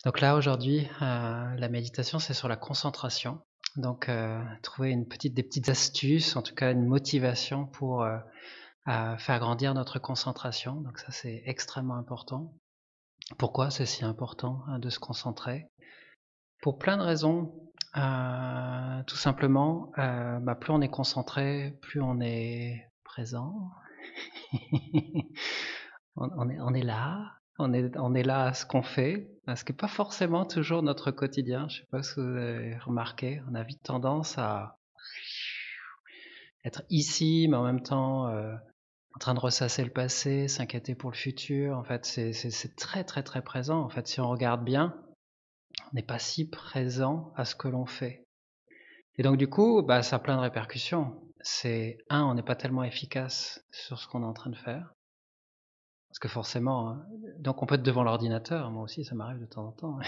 Donc là aujourd'hui, la méditation, c'est sur la concentration. Donc trouver des petites astuces, en tout cas une motivation pour faire grandir notre concentration. Donc ça, c'est extrêmement important. Pourquoi c'est si important de se concentrer? Pour plein de raisons. Tout simplement, plus on est concentré, plus on est présent. On est là, on est là à ce qu'on fait, ce qui n'est pas forcément toujours notre quotidien. Je ne sais pas si vous avez remarqué, on a vite tendance à être ici, mais en même temps en train de ressasser le passé, s'inquiéter pour le futur. En fait, c'est très très très présent. En fait, si on regarde bien, on n'est pas si présent à ce que l'on fait. Et donc du coup, ça a plein de répercussions. On n'est pas tellement efficace sur ce qu'on est en train de faire. Parce que forcément, donc on peut être devant l'ordinateur, moi aussi ça m'arrive de temps en temps.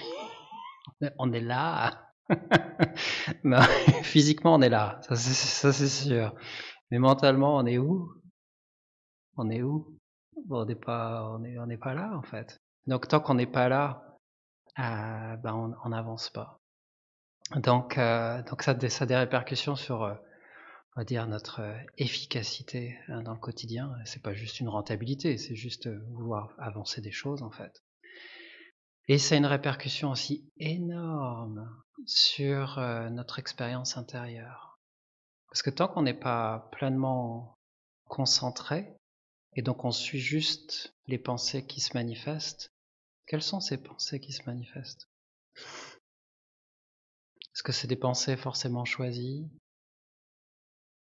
On est là, non, physiquement on est là, ça c'est sûr. Mais mentalement on est où? On est où? Bon, on n'est pas là en fait. Donc tant qu'on n'est pas là, on n'avance pas. Donc ça a des répercussions sur, on va dire, notre efficacité dans le quotidien. C'est pas juste une rentabilité, c'est juste vouloir avancer des choses en fait. Et ça a une répercussion aussi énorme sur notre expérience intérieure. Parce que tant qu'on n'est pas pleinement concentré, et donc on suit juste les pensées qui se manifestent, quelles sont ces pensées qui se manifestent? Est-ce que c'est des pensées forcément choisies?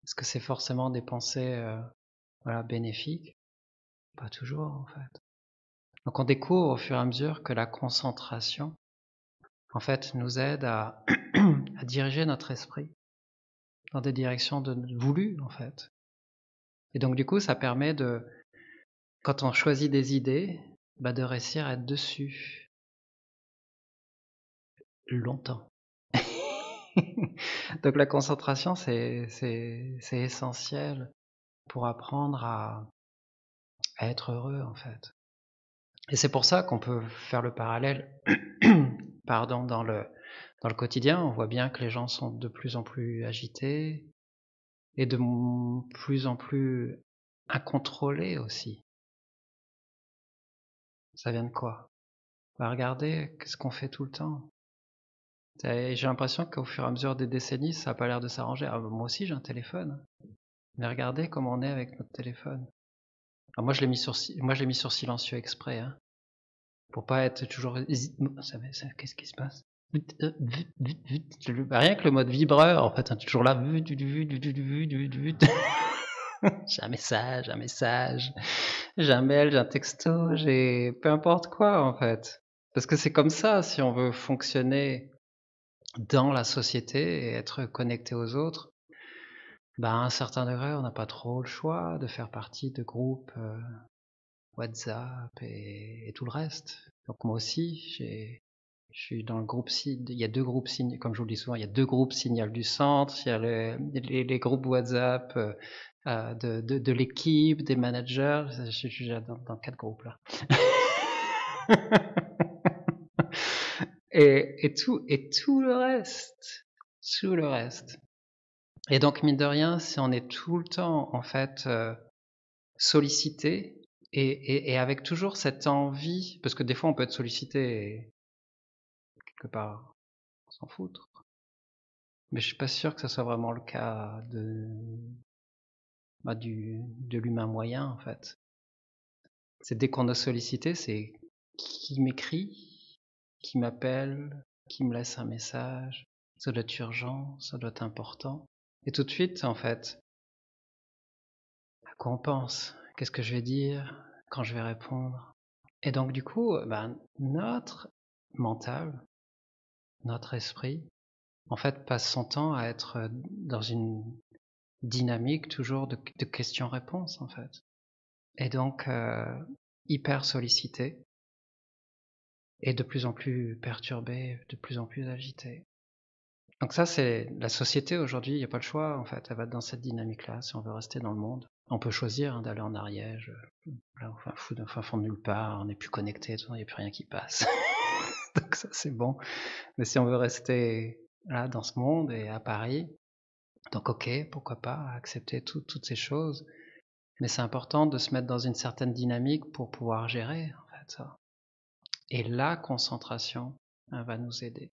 Est-ce que c'est forcément des pensées bénéfiques? Pas toujours en fait. Donc on découvre au fur et à mesure que la concentration en fait nous aide à diriger notre esprit dans des directions voulues en fait. Et donc du coup ça permet quand on choisit des idées, de réussir à être dessus longtemps. Donc la concentration c'est essentiel pour apprendre à être heureux en fait. Et c'est pour ça qu'on peut faire le parallèle pardon, dans le quotidien. On voit bien que les gens sont de plus en plus agités et de plus en plus incontrôlés aussi. Ça vient de quoi? Regardez qu'est-ce qu'on fait tout le temps. J'ai l'impression qu'au fur et à mesure des décennies, ça n'a pas l'air de s'arranger. Moi aussi j'ai un téléphone, mais regardez comment on est avec notre téléphone. Moi je l'ai mis sur silencieux exprès, hein, pour pas être toujours... Qu'est-ce qui se passe? Rien que le mode vibreur, en fait, toujours là. J'ai un message, j'ai un mail, j'ai un texto, j'ai peu importe quoi, en fait. Parce que c'est comme ça, si on veut fonctionner dans la société et être connecté aux autres, à un certain degré, on n'a pas trop le choix de faire partie de groupes WhatsApp et tout le reste. Donc moi aussi, je suis dans le groupe il y a deux groupes Signal, comme je vous le dis souvent, il y a deux groupes Signal du centre, il y a les groupes WhatsApp de l'équipe, des managers, je suis dans quatre groupes là. et tout le reste, tout le reste. Et donc mine de rien, si on est tout le temps en fait sollicité et avec toujours cette envie, parce que des fois on peut être sollicité et quelque part s'en foutre. Mais je suis pas sûr que ça soit vraiment le cas de l'humain moyen en fait. C'est dès qu'on est sollicité, c'est qui m'écrit, qui m'appelle, qui me laisse un message. Ça doit être urgent, ça doit être important. Et tout de suite, en fait, à quoi on pense? Qu'est-ce que je vais dire quand je vais répondre? Et donc du coup, notre mental, notre esprit, en fait, passe son temps à être dans une dynamique toujours de questions-réponses en fait. Et donc hyper sollicité et de plus en plus perturbé, de plus en plus agité. Donc ça c'est la société aujourd'hui, il n'y a pas le choix en fait, elle va dans cette dynamique-là si on veut rester dans le monde. On peut choisir d'aller en Ariège, là, enfin fond de nulle part, on n'est plus connecté, il n'y a plus rien qui passe. Donc donc ça c'est bon. Mais si on veut rester là dans ce monde et à Paris, donc ok, pourquoi pas accepter toutes ces choses. Mais c'est important de se mettre dans une certaine dynamique pour pouvoir gérer en fait ça. Et la concentration, elle va nous aider.